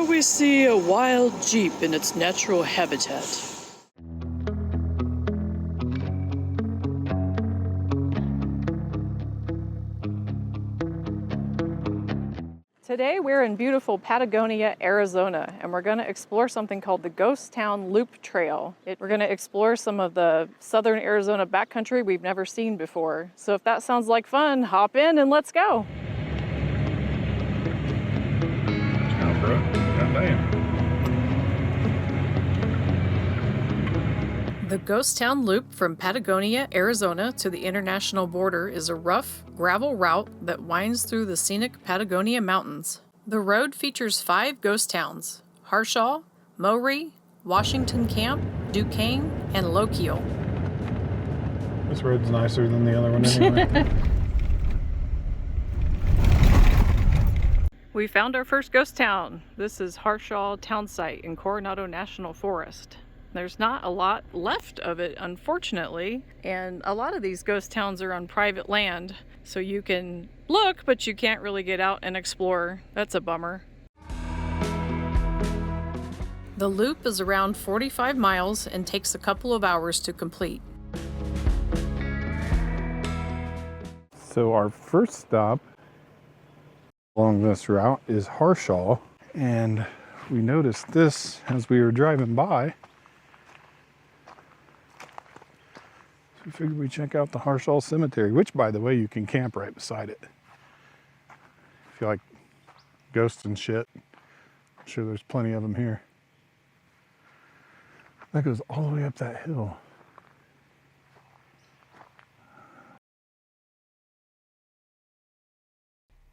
Here we see a wild jeep in its natural habitat. Today we're in beautiful Patagonia, Arizona, and we're going to explore something called the Ghost Town Loop Trail. We're going to explore some of the southern Arizona backcountry we've never seen before. So if that sounds like fun, hop in and let's go. The Ghost Town Loop from Patagonia, Arizona to the international border is a rough, gravel route that winds through the scenic Patagonia Mountains. The road features 5 ghost towns: Harshaw, Mowry, Washington Camp, Duquesne, and Lochiel. This road's nicer than the other one anyway. We found our first ghost town. This is Harshaw Town Site in Coronado National Forest. There's not a lot left of it, unfortunately, and a lot of these ghost towns are on private land, so you can look, but you can't really get out and explore. That's a bummer. The loop is around 45 miles and takes a couple of hours to complete. So our first stop along this route is Harshaw, and we noticed this as we were driving by. We figured we'd check out the Harshaw Cemetery, which, by the way, you can camp right beside it. If you like ghosts and shit, I'm sure there's plenty of them here. That goes all the way up that hill.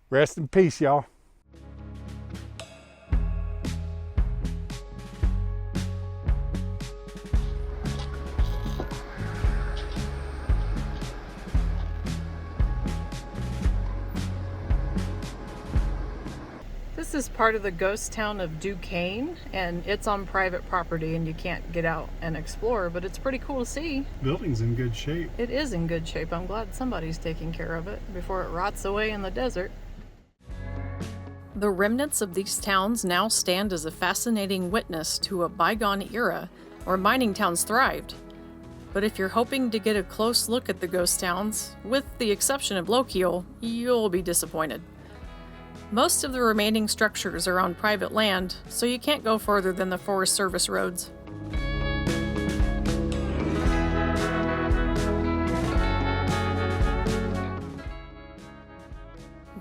Rest in peace, y'all. This is part of the ghost town of Duquesne, and it's on private property and you can't get out and explore, but it's pretty cool to see. Building's in good shape. It is in good shape. I'm glad somebody's taking care of it before it rots away in the desert. The remnants of these towns now stand as a fascinating witness to a bygone era where mining towns thrived. But if you're hoping to get a close look at the ghost towns, with the exception of Lochiel, you'll be disappointed. Most of the remaining structures are on private land, so you can't go further than the Forest Service roads.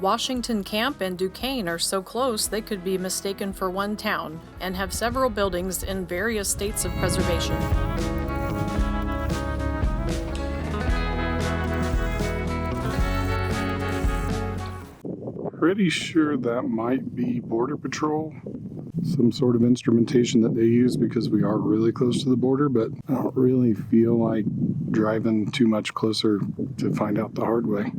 Washington Camp and Duquesne are so close they could be mistaken for one town, and have several buildings in various states of preservation. Pretty sure that might be Border Patrol. Some sort of instrumentation that they use because we are really close to the border, but I don't really feel like driving too much closer to find out the hard way.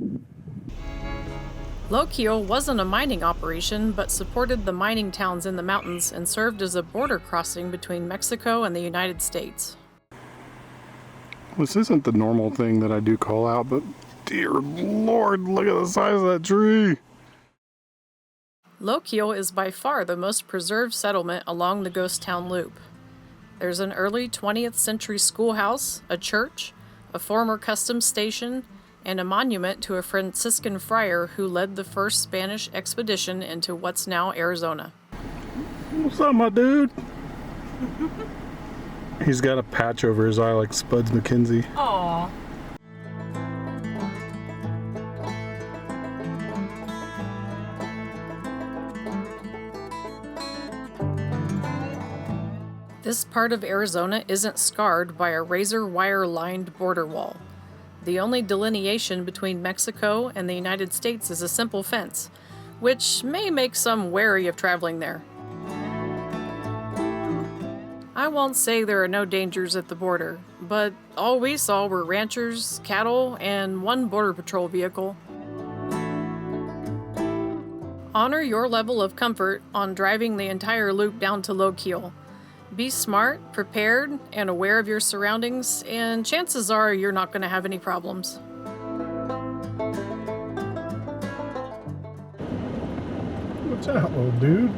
Lochiel wasn't a mining operation, but supported the mining towns in the mountains and served as a border crossing between Mexico and the United States. This isn't the normal thing that I do call out, but dear Lord, look at the size of that tree. Lochiel is by far the most preserved settlement along the ghost town loop. There's an early 20th century schoolhouse, a church, a former customs station, and a monument to a Franciscan friar who led the first Spanish expedition into what's now Arizona. What's up, my dude? He's got a patch over his eye like Spuds McKenzie. Aww. This part of Arizona isn't scarred by a razor wire-lined border wall. The only delineation between Mexico and the United States is a simple fence, which may make some wary of traveling there. I won't say there are no dangers at the border, but all we saw were ranchers, cattle, and one Border Patrol vehicle. Honor your level of comfort on driving the entire loop down to Lochiel. Be smart, prepared, and aware of your surroundings, and chances are you're not going to have any problems. What's that, little dude?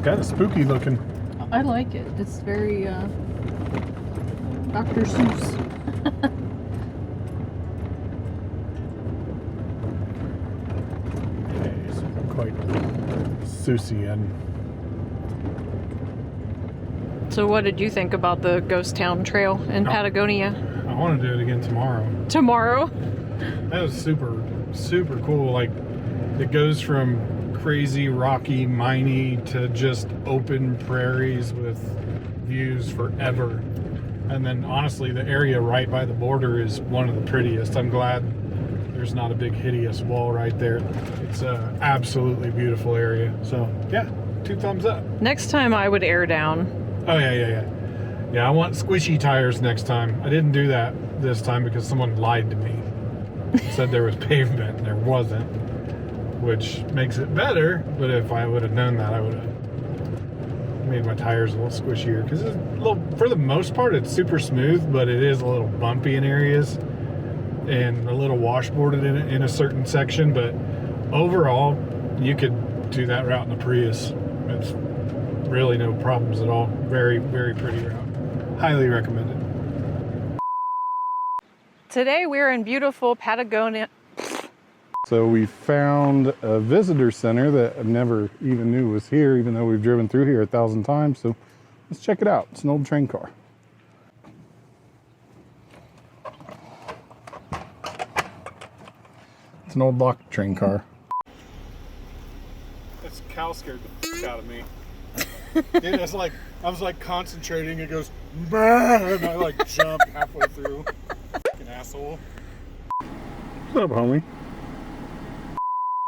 It's kind of spooky looking. I like it. It's very Dr. Seuss. It's quite Seussian. So what did you think about the Ghost Town Trail in Patagonia? I want to do it again tomorrow. Tomorrow? That was super, super cool. Like, it goes from crazy, rocky, miney to just open prairies with views forever. And then, honestly, the area right by the border is one of the prettiest. I'm glad there's not a big, hideous wall right there. It's an absolutely beautiful area. So, yeah, 2 thumbs up. Next time I would air down. Oh, yeah. Yeah, I want squishy tires next time. I didn't do that this time because someone lied to me. Said there was pavement and there wasn't, which makes it better. But if I would have known that, I would have made my tires a little squishier, because it's a little, for the most part, it's super smooth, but it is a little bumpy in areas and a little washboarded in a certain section. But overall, you could do that route in a Prius. It's really no problems at all. Very, very pretty route. Highly recommended. Today we're in beautiful Patagonia. So we found a visitor center that I never even knew was here, even though we've driven through here 1,000 times. So let's check it out. It's an old train car. It's an old locked train car. This cow scared the f*** out of me. Dude, it's like, I was like concentrating, it goes, "Bah!" and I like jumped halfway through. Fucking asshole. What's up, homie?